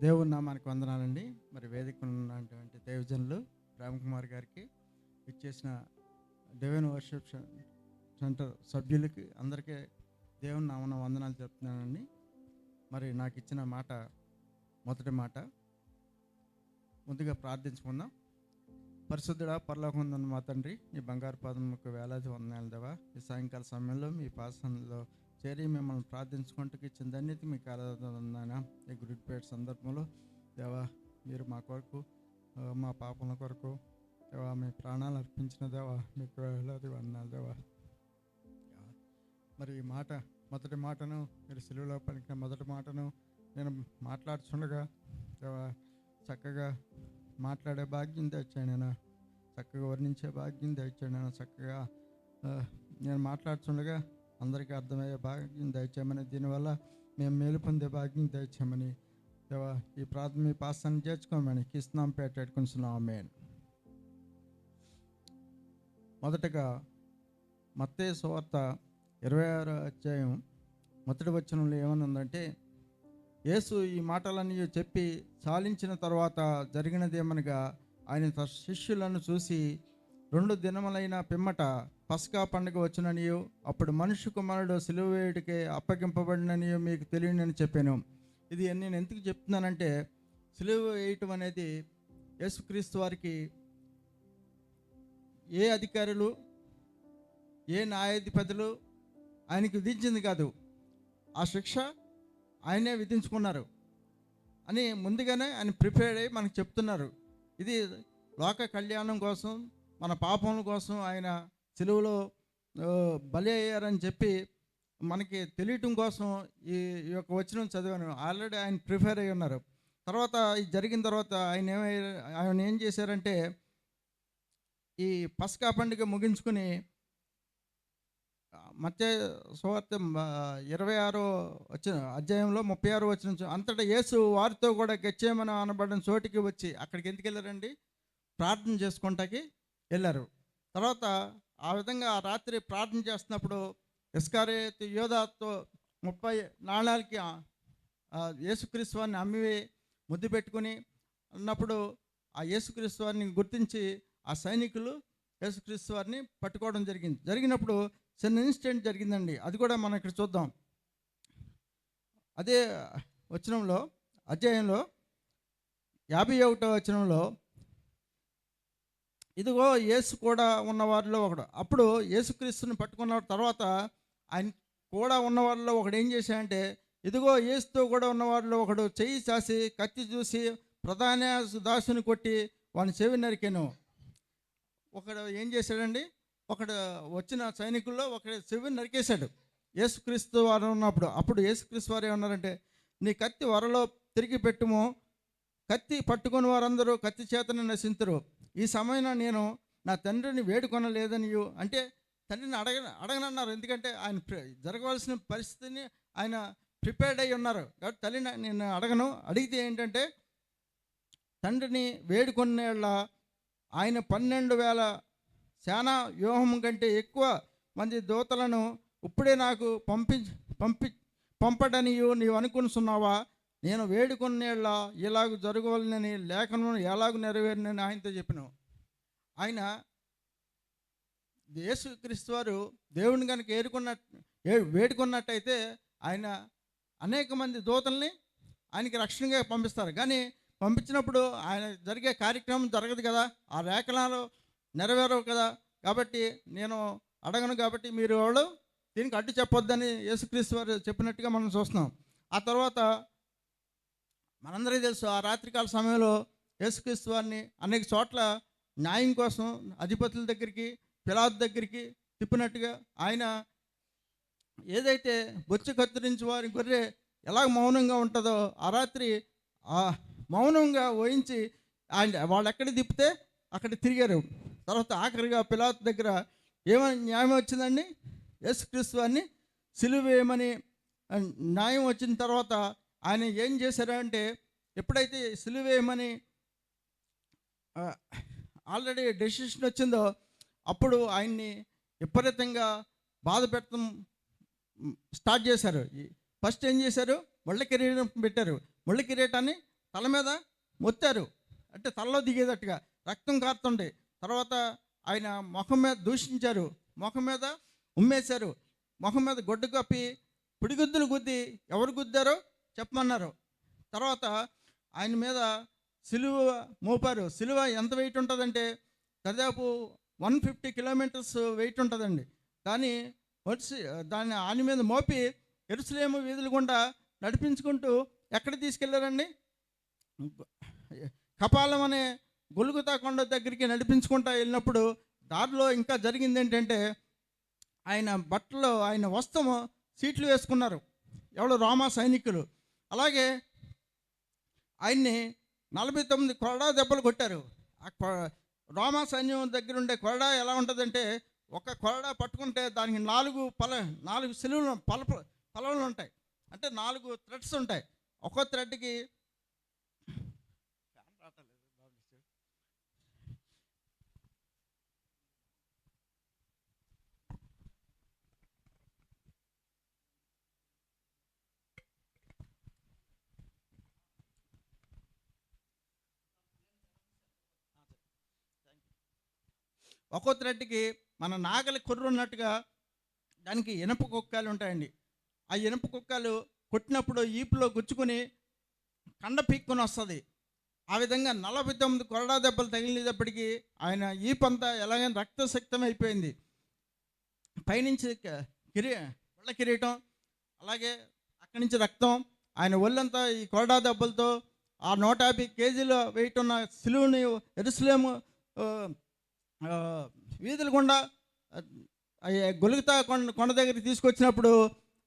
దేవుని నామానికి వందనాలండి. మరి వేదిక ఉన్నటువంటి దేవజనులు రామ్ కుమార్ గారికి, ఇచ్చేసిన డివైన్ వర్షిప్ సెంటర్ సభ్యులకి అందరికీ దేవుని నామన వందనాలు చెప్తున్నానండి. మరి నాకు ఇచ్చిన మాట, మొదటి మాట ముందుగా ప్రార్థించుకుందాం. పరిశుద్ధుడా, పరలోకమందున్న మా తండ్రి, నీ బంగారు పాదములకు వేలాది వందనాలు దేవా. ఈ సాయంకాల సమయంలో మీ పాసనలో చేరి మిమ్మల్ని ప్రార్థించుకుంటూ ఇచ్చిన ధన్యత మీకు ఆరాధన. ఈ గుడిపేట సందర్భంలో దేవా, మీరు మా కొరకు, మా పాపల కొరకు దేవా మీ ప్రాణాలు అర్పించిన దేవా, మీకు వేలాది వందనాలు దేవా. మరి ఈ మాట, మొదటి మాటను మీరు సిలువలో పలికిన మొదటి మాటను నేను మాట్లాడుతుండగా దేవా చక్కగా మాట్లాడే భాగ్యం తెచ్చాను. నేను చక్కగా వర్ణించే భాగ్యం తెచ్చాను. నేను చక్కగా నేను మాట్లాడుతుండగా అందరికీ అర్థమయ్యే భాగ్యం తెచ్చామని, దీనివల్ల మేము మేలు పొందే భాగ్యం తెచ్చామని దేవా ఈ ప్రార్థన మీ పాసాన్ని చేర్చుకోమని కిస్తున్నాం పెట్టేట్టుకుంటున్నాం. ఆమేన్. మొదటగా మత్తయి సువార్త 26వ అధ్యాయం మొదటి వచనంలో ఏమనుందంటే, యేసు ఈ మాటలన్నీ చెప్పి చాలించిన తర్వాత జరిగినదేమనగా, ఆయన తన శిష్యులను చూసి 2 దినములైన పిమ్మట పస్కా పండుగ వచ్చుననియు, అప్పుడు మనుష్య కుమారుడు సిలువ వేయుటకే అప్పగింపబడిననియు మీకు తెలియనని చెప్పాను. ఇది నేను ఎందుకు చెప్తున్నానంటే, సిలువ వేయటం అనేది యేసుక్రీస్తు వారికి ఏ అధికారులు, ఏ న్యాయాధిపతులు ఆయనకి విధించింది కాదు. ఆ శిక్ష ఆయనే విధించుకున్నారు అని ముందుగానే ఆయన ప్రిపేర్ అయ్యి మనకు చెప్తున్నారు. ఇది లోక కళ్యాణం కోసం, మన పాపముల కోసం ఆయన సిలువలో బలి అయ్యారని చెప్పి మనకి తెలియటం కోసం ఈ యొక్క వచనం చదివాను. ఆల్రెడీ ఆయన ప్రిపేర్ అయ్యి ఉన్నారు. తర్వాత ఇది జరిగిన తర్వాత ఆయన ఏం చేశారంటే, ఈ పస్కా పండుగ ముగించుకుని మత్తయి సువార్త 26వ అధ్యాయంలో 36వ వచనం, అంతటా యేసు వారితో కూడా గెత్సేమని అనబడిన చోటికి వచ్చి, అక్కడికి ఎందుకు వెళ్ళారండి? ప్రార్థన చేసుకుంటాకి వెళ్ళారు. తర్వాత ఆ విధంగా ఆ రాత్రి ప్రార్థన చేస్తున్నప్పుడు ఇస్కరియోతు యోధాతో 30 నాణాలకి యేసుక్రీస్తు వారిని అమ్మి ముద్దు పెట్టుకుని ఉన్నప్పుడు, ఆ యేసుక్రీస్తు వారిని గుర్తించి ఆ సైనికులు యేసుక్రీస్తు వారిని పట్టుకోవడం జరిగినప్పుడు చిన్న ఇన్సిడెంట్ జరిగిందండి. అది కూడా మనం ఇక్కడ చూద్దాం. అదే వచనంలో, అధ్యాయంలో 51వ వచనంలో, ఇదిగో యేసు కూడా ఉన్నవారిలో ఒకడు. అప్పుడు యేసుక్రీస్తుని పట్టుకున్న తర్వాత ఆయన కూడా ఉన్నవారిలో ఒకడు ఏం చేశాడంటే, ఇదిగో యేసుతో కూడా ఉన్నవారిలో ఒకడు చెయ్యి చాసి కత్తి చూసి ప్రధాన దాసుని కొట్టి వాని చెవి నరికెను. ఒకడు ఏం చేశాడండి, ఒకడు వచ్చిన సైనికుల్లో ఒకడు చెవిని నరికేశాడు యేసుక్రీస్తు వారు ఉన్నప్పుడు. అప్పుడు యేసుక్రీస్తు వారు ఏమన్నారంటే, నీ కత్తి వరలో తిరిగి పెట్టుము, కత్తి పట్టుకుని వారందరూ కత్తి చేతను నశింతురు. ఈ సమయంలో నేను నా తండ్రిని వేడుకొనలేదనియు, అంటే తండ్రిని అడగనన్నారు. ఎందుకంటే ఆయన జరగవలసిన పరిస్థితిని ఆయన ప్రిపేర్డ్ అయ్యి ఉన్నారు కాబట్టి తల్లిని నేను అడగను. అడిగితే ఏంటంటే, తండ్రిని వేడుకొనేళ్ళ ఆయన 12,000 సేనా వ్యూహం కంటే ఎక్కువ మంది దూతలను ఇప్పుడే నాకు పంపడనియు నీవు అనుకుంటున్నావా? నేను వేడుకొనేళ్ళ ఇలాగ జరగవాలని లేఖనం ఎలాగ నెరవేరినని ఆయనతో చెప్పిన. ఆయన యేసుక్రీస్తు వారు దేవుని కనుక వేడుకున్నట్టయితే ఆయన అనేక మంది దూతల్ని ఆయనకి రక్షణగా పంపిస్తారు. కానీ పంపించినప్పుడు ఆయన జరిగే కార్యక్రమం జరగదు కదా, ఆ లేఖనాలు నెరవేరవు కదా. కాబట్టి నేను అడగను, కాబట్టి మీరు వాళ్ళు దీనికి అడ్డు చెప్పొద్దని యేసుక్రీస్తు వారు చెప్పినట్టుగా మనం చూస్తున్నాం. ఆ తర్వాత మనందరికీ తెలుసు, ఆ రాత్రికాల సమయంలో యేసుక్రీస్తు వారిని అనేక చోట్ల న్యాయం కోసం అధిపతుల దగ్గరికి, పిలాతు దగ్గరికి తిప్పినట్టుగా, ఆయన ఏదైతే బొచ్చు కత్తిరించి వారి గొర్రె ఎలా మౌనంగా ఉంటుందో, ఆ రాత్రి ఆ మౌనంగా వహించి ఆయన వాళ్ళు ఎక్కడ తిప్పితే అక్కడ తిరిగారు. తర్వాత ఆఖరిగా పిలాతు దగ్గర ఏమని న్యాయం వచ్చిందండి? యేసుక్రీస్తు వారిని సిలువ వేయమని న్యాయం వచ్చిన తర్వాత ఆయన ఏం చేశారంటే, ఎప్పుడైతే సిలువ వేయమని ఆల్రెడీ డెసిషన్ వచ్చిందో అప్పుడు ఆయన్ని విపరీతంగా బాధ పెట్టడం స్టార్ట్ చేశారు. ఫస్ట్ ఏం చేశారు? ముళ్ళ కిరీటం పెట్టారు. ముళ్ళ కిరీటాన్ని తల మీద మొత్తారు, అంటే తలలో దిగేటట్టుగా రక్తం కారుతుండే. తర్వాత ఆయన ముఖం మీద దూషించారు, ముఖం మీద ఉమ్మేశారు, ముఖం మీద గొడ్డు కప్పి పిడిగుద్దులు గుద్ది ఎవరు గుద్దారో చెప్పమన్నారు. తర్వాత ఆయన మీద సిలువ మోపారు. సిలువ ఎంత వెయిట్ ఉంటుందంటే దాదాపు 150 కిలోమీటర్స్ వెయిట్ ఉంటుందండి. దాన్ని దాన్ని ఆయన మీద మోపి యెరూషలేము వీధుల గుండా నడిపించుకుంటూ ఎక్కడ తీసుకెళ్లారండి? కపాలం అనే గొలుగుతా కొండ దగ్గరికి నడిపించుకుంటూ వెళ్ళినప్పుడు దారిలో ఇంకా జరిగింది ఏంటంటే, ఆయన బట్టలు, ఆయన వస్త్రము సీట్లు వేసుకున్నారు ఎవరు? రోమా సైనికులు. అలాగే ఆయన్ని 49 కొరడా దెబ్బలు కొట్టారు. రోమా సైన్యం దగ్గర ఉండే కొరడా ఎలా ఉంటుందంటే, ఒక కొరడా పట్టుకుంటే దానికి 4 సిలువలు పలవలు ఉంటాయి, అంటే 4 థ్రెడ్స్ ఉంటాయి. ఒక్కో థ్రెడ్కి మన నాగలి కొర్రు ఉన్నట్టుగా దానికి ఇనప కుక్కలు ఉంటాయండి. ఆ ఇనప కుక్కలు కొట్టినప్పుడు ఈపులో గుచ్చుకొని కండ పీక్కుని వస్తుంది. ఆ విధంగా 49 కొరడా దెబ్బలు తగిలినప్పటికీ ఆయన ఈపంతా ఎలాగైనా రక్తశక్తం అయిపోయింది. పైనుంచి ఒళ్ళ కిరీటం, అలాగే అక్కడి నుంచి రక్తం, ఆయన ఒళ్ళంతా ఈ కొరడా దెబ్బలతో ఆ 150 కేజీల వెయిట్ ఉన్న సిలువని యెరూషలేము వీధుల గుండా గొలుగుతా కొండ దగ్గరికి తీసుకొచ్చినప్పుడు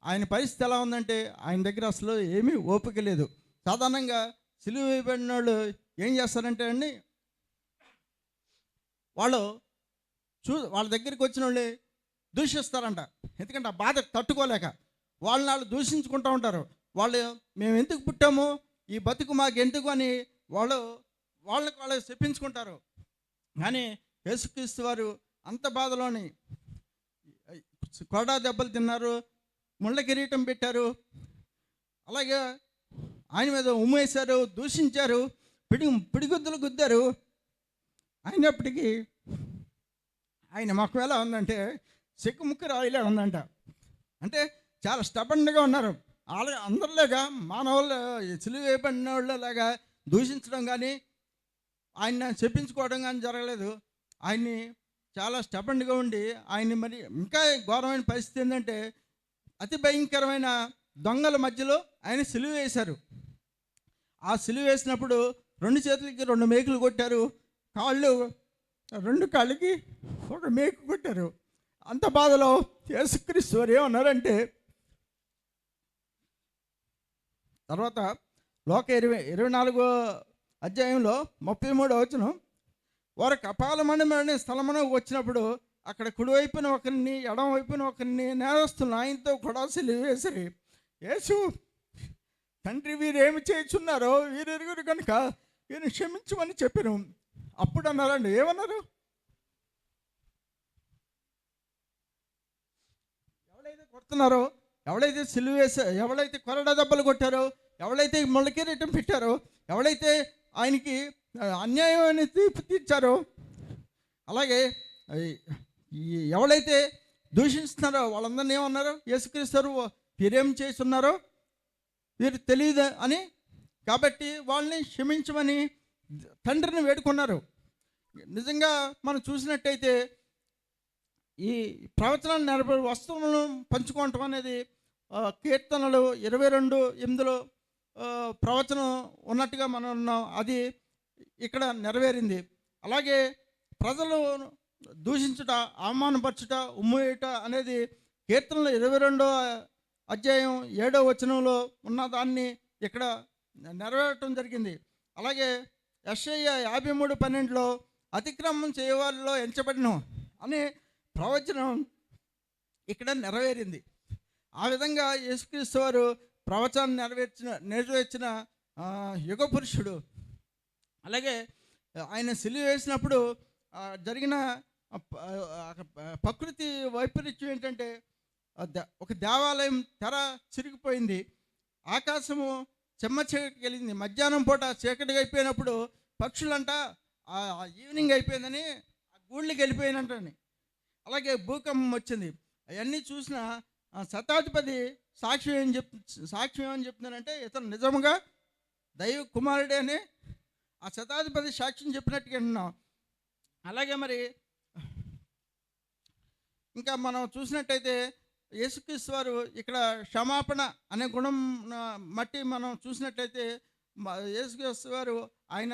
ఆయన పరిస్థితి ఎలా ఉందంటే, ఆయన దగ్గర అసలు ఏమీ ఓపిక లేదు. సాధారణంగా సిలువ వేయబడిన వాళ్ళు ఏం చేస్తారంటే అండి, వాళ్ళ దగ్గరికి వచ్చిన వాళ్ళు దూషిస్తారంట. ఎందుకంటే ఆ బాధ తట్టుకోలేక వాళ్ళు దూషించుకుంటూ ఉంటారు. మేము ఎందుకు పుట్టాము, ఈ బతుకు మాకు ఎందుకు అని వాళ్ళకి చెప్పించుకుంటారు. కానీ యేసుక్రీస్తు వారు అంత బాధలోని కొరడా దెబ్బలు తిన్నారు, ముళ్ళ కిరీటం పెట్టారు, అలాగే ఆయన మీద ఉమ్మేశారు, దూషించారు, పిడిగుద్దులు గుద్దారు. అయినప్పటికీ ఆయన మొక్క ఎలా ఉందంటే చెక్కుముక్కు రాయిలే ఉందంట. అంటే చాలా స్టబన్గా ఉన్నారు. అందరిలాగా మానవులు సిలువ వేయబడిన వాళ్ళలాగా దూషించడం కానీ ఆయన చెప్పించుకోవడం కానీ జరగలేదు. ఆయన్ని చాలా స్టబన్గా ఉండి ఆయన్ని మరి ఇంకా ఘోరమైన పరిస్థితి ఏంటంటే, అతి భయంకరమైన దొంగల మధ్యలో ఆయన సిలువ వేశారు. ఆ సిలువ వేసినప్పుడు 2 చేతులకి 2 మేకులు కొట్టారు, 2 కాళ్ళకి 1 మేకు కొట్టారు. అంత బాధలో యేసుక్రీస్తు వారు ఏమన్నారంటే, తర్వాత లోక 24వ అధ్యాయంలో 33వ వచనం, వారు కపాలమణి స్థలమున వచ్చినప్పుడు అక్కడ కుడివైపున ఒకరిని ఎడమ వైపున ఒకరిని నేరస్తున్న ఆయనతో కూడా సిలువ వేసిరి. యేసు, తండ్రి వీరేమి చేయుచున్నారో వీరెరుగురు కనుక వీరిని క్షమించమని చెప్పాను. అప్పుడు అన్నారండి, ఏమన్నారు? ఎవరైతే కొడుతున్నారో, ఎవరైతే సిలువ వేసారో, ఎవరైతే కొరడా దెబ్బలు కొట్టారో, ఎవరైతే ముళ్ళ కిరీటం పెట్టారో, ఎవరైతే ఆయనకి అన్యాయమైన తీర్పు తీర్చారో, అలాగే ఎవరైతే దూషిస్తున్నారో వాళ్ళందరినీ ఏమన్నారు? యేసుక్రీస్తు వీరేం చేస్తున్నారో వీరు తెలియదు అని, కాబట్టి వాళ్ళని క్షమించమని తండ్రిని వేడుకున్నారు. నిజంగా మనం చూసినట్టయితే ఈ ప్రవచనాలు నెరవేరు వస్తువులను పంచుకోవటం అనేది కీర్తనలు 22:8 ప్రవచనం ఉన్నట్టుగా మనం ఉన్నాం. అది ఇక్కడ నెరవేరింది. అలాగే ప్రజలు దూషించుట, అవమానపరచుట, ఉమ్మేయుట అనేది కీర్తనలు 22వ అధ్యాయం 7వ వచనంలో ఉన్న దాన్ని ఇక్కడ నెరవేరటం జరిగింది. అలాగే యెషయా 53:12 అతిక్రమం చేయవారిలో ఎంచబడిన అనే ప్రవచనం ఇక్కడ నెరవేరింది. ఆ విధంగా యేసుక్రీస్తు వారు ప్రవచనాన్ని నెరవేర్చిన యుగ పురుషుడు. అలాగే ఆయన సిలువ వేసినప్పుడు జరిగిన ప్రకృతి వైపరీత్యం ఏంటంటే, ఒక దేవాలయం తెర చిరిగిపోయింది, ఆకాశము చెమ్మ చీకటికి వెళ్ళింది. మధ్యాహ్నం పూట చీకటిగా అయిపోయినప్పుడు పక్షులంట ఈవినింగ్ అయిపోయిందని ఆ గూళ్ళకి వెళ్ళిపోయినట్టని. అలాగే భూకంపం వచ్చింది. అవన్నీ చూసిన శతాధిపతి సాక్ష్యం ఏమని చెప్తున్నానంటే, ఇతను నిజముగా దైవ కుమారుడే అని ఆ శతాధిపతి సాక్ష్యం చెప్పినట్టుగా విన్నాం. అలాగే మరి ఇంకా మనం చూసినట్టయితే యేసుక్రీస్తు వారు ఇక్కడ క్షమాపణ అనే గుణం మట్టి మనం చూసినట్లయితే యేసుక్రీస్తు వారు ఆయన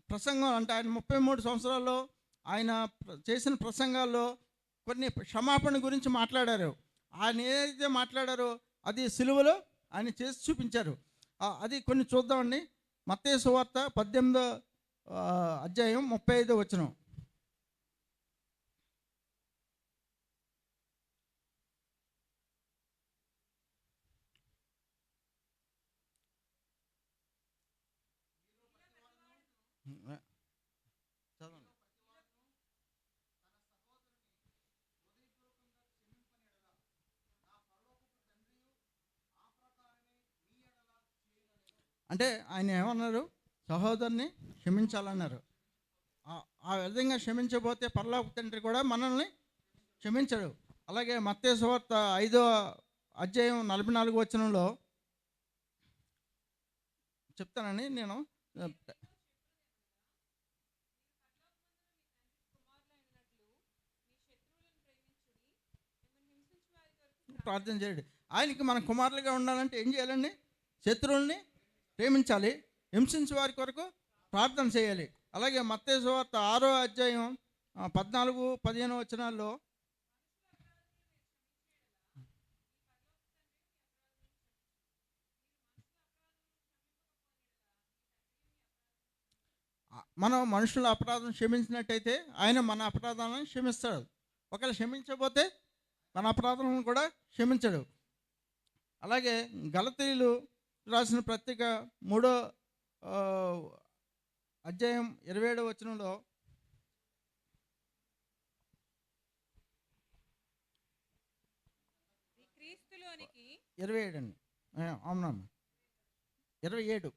ప్రసంగం అంటే ఆయన 33 సంవత్సరాల్లో ఆయన చేసిన ప్రసంగాల్లో కొన్ని క్షమాపణ గురించి మాట్లాడారు. ఆయన ఏదైతే మాట్లాడారో అది సిలువలో ఆయన చేసి చూపించారు. అది కొన్ని చూద్దామండి. మత్తయి సువార్త 18వ అధ్యాయం 35వ వచనం. అంటే ఆయన ఏమన్నారు? సహోదరుని క్షమించాలన్నారు. ఆ విధంగా క్షమించబోతే పరలోక తండ్రి కూడా మనల్ని క్షమించడు. అలాగే మత్తయి సువార్త 5వ అధ్యాయం 44వ వచనంలో చెప్తానని నేను ప్రార్థన చేయడు. ఆయనకి మన కుమారులుగా ఉండాలంటే ఏం చేయాలండి? శత్రువుల్ని ప్రేమించాలి, హింసించే వారి కొరకు ప్రార్థన చేయాలి. అలాగే మత్తయి సువార్త 6వ అధ్యాయం 14, 15 వచనాల్లో మనం మనుషుల అపరాధం క్షమించినట్టయితే ఆయన మన అపరాధాలను క్షమిస్తాడు. ఒకవేళ క్షమించకపోతే మన అపరాధాలను కూడా క్షమించడు. అలాగే గలతీయులు రాసిన పత్రిక 3వ అధ్యాయం 27వ వచనంలో 27 అండి. అవునమ్మా, 27.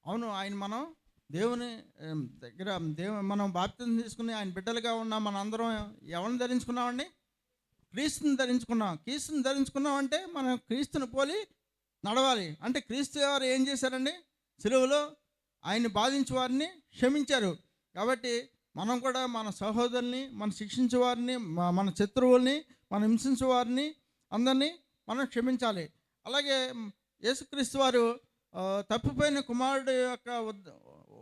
అవును, ఆయన మనం దేవుని దగ్గర మనం బాప్తిజం తీసుకుని ఆయన బిడ్డలుగా ఉన్నాం. మన అందరం ఎవరిని ధరించుకున్నామండి? క్రీస్తుని ధరించుకున్నాం. క్రీస్తుని ధరించుకున్నామంటే మనం క్రీస్తుని పోలి నడవాలి. అంటే క్రీస్తు గారు ఏం చేశారండి? సిలువలో ఆయన్ని బాధించే వారిని క్షమించారు. కాబట్టి మనం కూడా మన సహోదరుల్ని, మన శిక్షించే వారిని, మన శత్రువుల్ని, మన హింసించే వారిని అందరినీ మనం క్షమించాలి. అలాగే యేసుక్రీస్తు వారు తప్పిపోయిన కుమారుడు యొక్క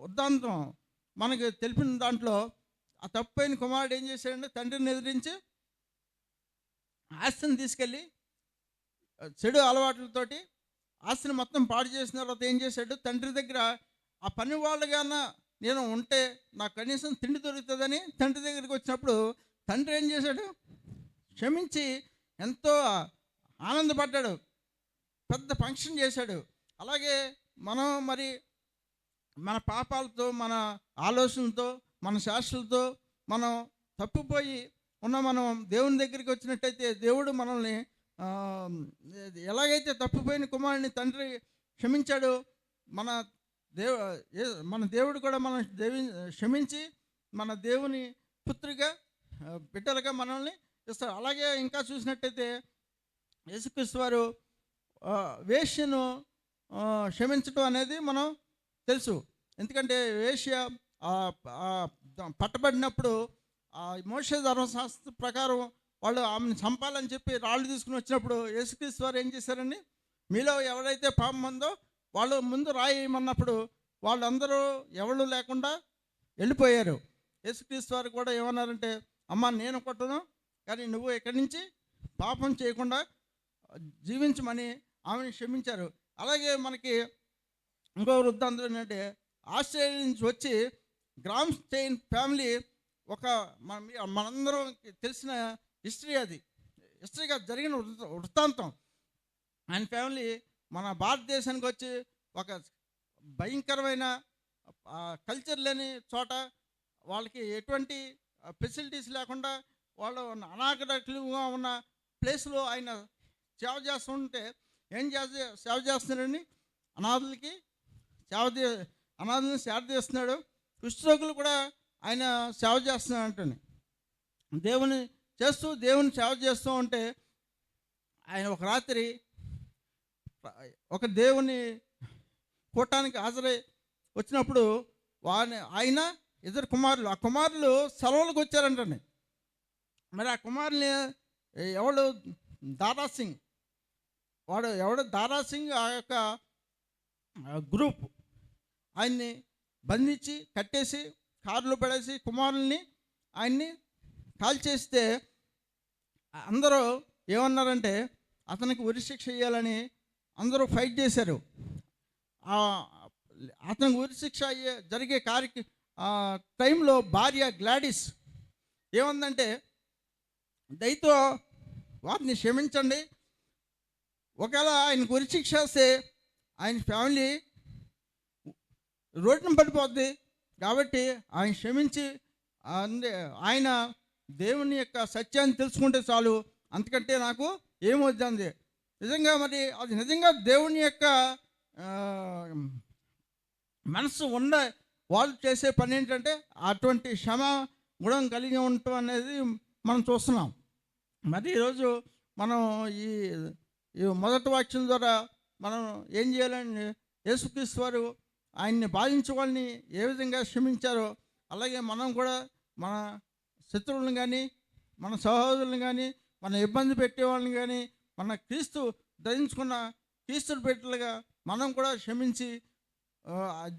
వృత్తాంతం మనకు తెలిపిన దాంట్లో ఆ తప్పిపోయిన కుమారుడు ఏం చేశాడంటే తండ్రిని ఎదిరించి ఆస్తిని తీసుకెళ్ళి చెడు అలవాట్లతోటి ఆస్తిని మొత్తం పాడు చేసిన తర్వాత ఏం చేశాడు? తండ్రి దగ్గర ఆ పని వాళ్ళుగాన నేను ఉంటే నాకు కనీసం తిండి దొరుకుతుందని తండ్రి దగ్గరికి వచ్చినప్పుడు తండ్రి ఏం చేశాడు? క్షమించి ఎంతో ఆనందపడ్డాడు, పెద్ద ఫంక్షన్ చేశాడు. అలాగే మనం మరి మన పాపాలతో, మన ఆలోచనలతో, మన శాస్త్రాలతో మనం తప్పిపోయి మనం దేవుని దగ్గరికి వచ్చినట్టయితే దేవుడు మనల్ని ఎలాగైతే తప్పిపోయిన కుమారుని తండ్రి క్షమించాడో మన దేవుడు కూడా మనం క్షమించి మన దేవుని పుత్రుగా బిడ్డలుగా మనల్ని ఇస్తాడు. అలాగే ఇంకా చూసినట్టయితే యేసుక్రీస్తు వారు వేశ్యను క్షమించడం అనేది మనం తెలుసు. ఎందుకంటే వేశ్య పట్టబడినప్పుడు మోషే ధర్మశాస్త్ర ప్రకారం వాళ్ళు ఆమెను చంపాలని చెప్పి రాళ్ళు తీసుకుని వచ్చినప్పుడు యేసుక్రీస్తు వారు ఏం చేశారండి? మీలో ఎవరైతే పాపం ఉందో వాళ్ళు ముందు రాయమన్నప్పుడు వాళ్ళందరూ ఎవరు లేకుండా వెళ్ళిపోయారు. యేసుక్రీస్తు వారు కూడా ఏమన్నారంటే, అమ్మ నేను కొట్టను, కానీ నువ్వు ఇక్కడి నుంచి పాపం చేయకుండా జీవించమని ఆమెను క్షమించారు. అలాగే మనకి ఇంకో వృత్తాంతం ఏంటంటే, ఆస్ట్రేలియా నుంచి వచ్చి గ్రామ్ స్టెయిన్ ఫ్యామిలీ మనందరం తెలిసిన హిస్టరీ, అది హిస్టరీగా జరిగిన వృత్తాంతం. ఆయన ఫ్యామిలీ మన భారతదేశానికి వచ్చి ఒక భయంకరమైన కల్చర్ లేని చోట వాళ్ళకి ఎటువంటి ఫెసిలిటీస్ లేకుండా వాళ్ళు అనాగరికులుగా ఉన్న ప్లేస్లో ఆయన సేవ చేస్తుంటే ఏం సేవ చేస్తున్నాడని అనాథులకి సేవ చే అనాథులను సేవ చేస్తున్నాడు. కుష్ఠరోగులు కూడా ఆయన సేవ చేస్తున్నాడు అంటండి. దేవుని సేవ చేస్తూ ఉంటే ఆయన ఒక రాత్రి ఒక దేవుని కూటానికి హాజరై వచ్చినప్పుడు ఆయన ఇద్దరు కుమారులు, ఆ కుమారులు సెలవులకు వచ్చారంటండి. మరి ఆ కుమారుని ఎవడు దారాసింగ్, దారాసింగ్ ఆ యొక్క గ్రూప్ ఆయన్ని బంధించి కట్టేసి కారులో పడేసి కుమారుల్ని ఆయన్ని కాల్చేస్తే అందరూ ఏమన్నారంటే అతనికి ఉరిశిక్ష వేయాలని అందరూ ఫైట్ చేశారు. అతనికి ఉరిశిక్ష జరిగే టైంలో భార్య గ్లాడిస్ ఏముందంటే, దయతో వారిని క్షమించండి, ఒకవేళ ఆయనకు ఉరిశిక్ష వస్తే ఆయన ఫ్యామిలీ రోడ్డున పడిపోద్ది, కాబట్టి ఆయన క్షమించి ఆయన దేవుని యొక్క సత్యాన్ని తెలుసుకుంటే చాలు, అంతకంటే నాకు ఏమొద్దంది. నిజంగా మరి అది నిజంగా దేవుని యొక్క మనసు వాళ్ళు చేసే పని ఏంటంటే అటువంటి క్షమ గుణం కలిగి ఉండటం అనేది మనం చూస్తున్నాం. మరి ఈరోజు మనం ఈ మొదటి వాక్యం ద్వారా మనం ఏం చేయాలని, యేసుక్రీస్తు వారు ఆయన్ని బాధించే వాళ్ళని ఏ విధంగా క్షమించారో అలాగే మనం కూడా మన శత్రువులను కానీ మన సహోదరులను కానీ మన ఇబ్బంది పెట్టేవాళ్ళని కానీ మన క్రీస్తు ధరించుకున్న క్రీస్తు బిడ్డలుగా మనం కూడా క్షమించి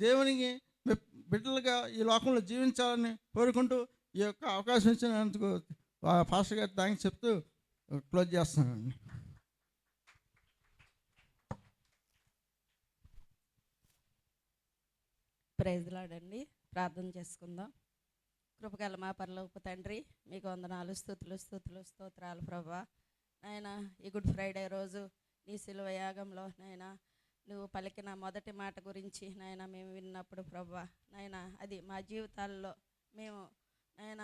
దేవునికి బిడ్డలుగా ఈ లోకంలో జీవించాలని కోరుకుంటూ ఈ యొక్క అవకాశం ఇచ్చినందుకు పాస్టర్ గారు థ్యాంక్స్ చెప్తూ క్లోజ్ చేస్తున్నానండి. Praise Lord. ప్రార్థన చేసుకుందాం. కృపగల మా పరలోకపు తండ్రి, మీకు వందనాలు, స్తోత్రాలు ప్రభా. నాయన ఈ గుడ్ ఫ్రైడే రోజు నీ శిలువ యాగంలో నాయన నువ్వు పలికిన మొదటి మాట గురించి నాయన మేము విన్నప్పుడు ప్రభా, నాయన అది మా జీవితాల్లో మేము నాయన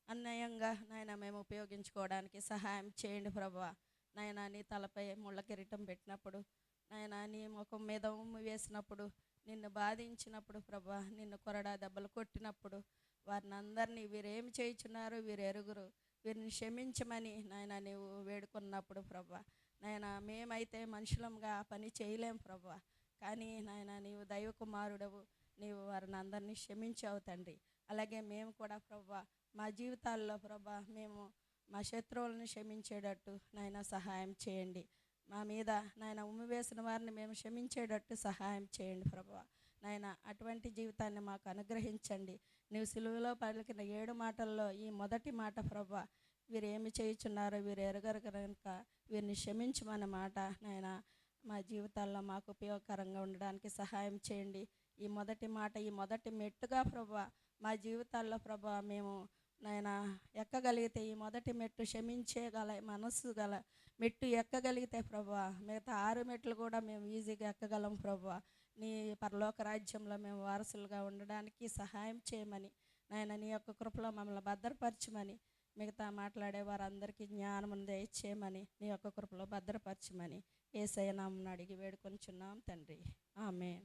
అన్యాయంగా నాయన మేము ఉపయోగించుకోవడానికి సహాయం చేయండి ప్రభా. నాయన నీ తలపై ముళ్ళ కిరీటం పెట్టినప్పుడు, నాయన నీ ముఖం మీద ఉమ్మి వేసినప్పుడు, నిన్ను బాధించినప్పుడు ప్రభా, నిన్ను కొరడా దెబ్బలు కొట్టినప్పుడు వారిని అందరినీ వీరేమి చేయుచున్నారు, వీరు ఎరుగురు, వీరిని క్షమించమని నాయన నీవు వేడుకున్నప్పుడు ప్రభా, నాయన మేమైతే మనుషులంగా ఆ పని చేయలేం ప్రభా. కానీ నాయన నీవు దైవ కుమారుడవు, నీవు వారిని అందరినీ క్షమించావు తండ్రి. అలాగే మేము కూడా ప్రభా మా జీవితాల్లో ప్రభా మేము మా శత్రువులను క్షమించేటట్టు నాయన సహాయం చేయండి. మా మీద నాయన ఉమ్మివేసిన వారిని మేము క్షమించేటట్టు సహాయం చేయండి ప్రభా. నాయన అటువంటి జీవితాన్ని మాకు అనుగ్రహించండి. నీవు సిలువలో పలికిన 7 మాటల్లో ఈ మొదటి మాట ప్రభా, వీరు ఏమి చేయుచున్నారో వీరు ఎరగరు కనుక వీరిని క్షమించమన్న మాట నాయన మా జీవితాల్లో మాకు ఉపయోగకరంగా ఉండడానికి సహాయం చేయండి. ఈ మొదటి మాట, ఈ మొదటి మెట్టుగా ప్రభా మా జీవితాల్లో ప్రభా మేము నాయన ఎక్కగలిగితే, ఈ మొదటి మెట్టు క్షమించేగల మనస్సు గల మెట్టు ఎక్కగలిగితే ప్రభా మిగతా 6 మెట్లు కూడా మేము ఈజీగా ఎక్కగలం ప్రభా. నీ పరలోక రాజ్యంలో మేము వారసులుగా ఉండడానికి సహాయం చేయమని నాయన నీ యొక్క కృపలో మమ్మల్ని భద్రపరచమని, మిగతా మాట్లాడే వారందరికీ జ్ఞానం దయచేయమని నీ యొక్క కృపలో భద్రపరచమని యేసయ్య నామమున అడిగి వేడుకొనుచున్నాం తండ్రి. ఆమేన్.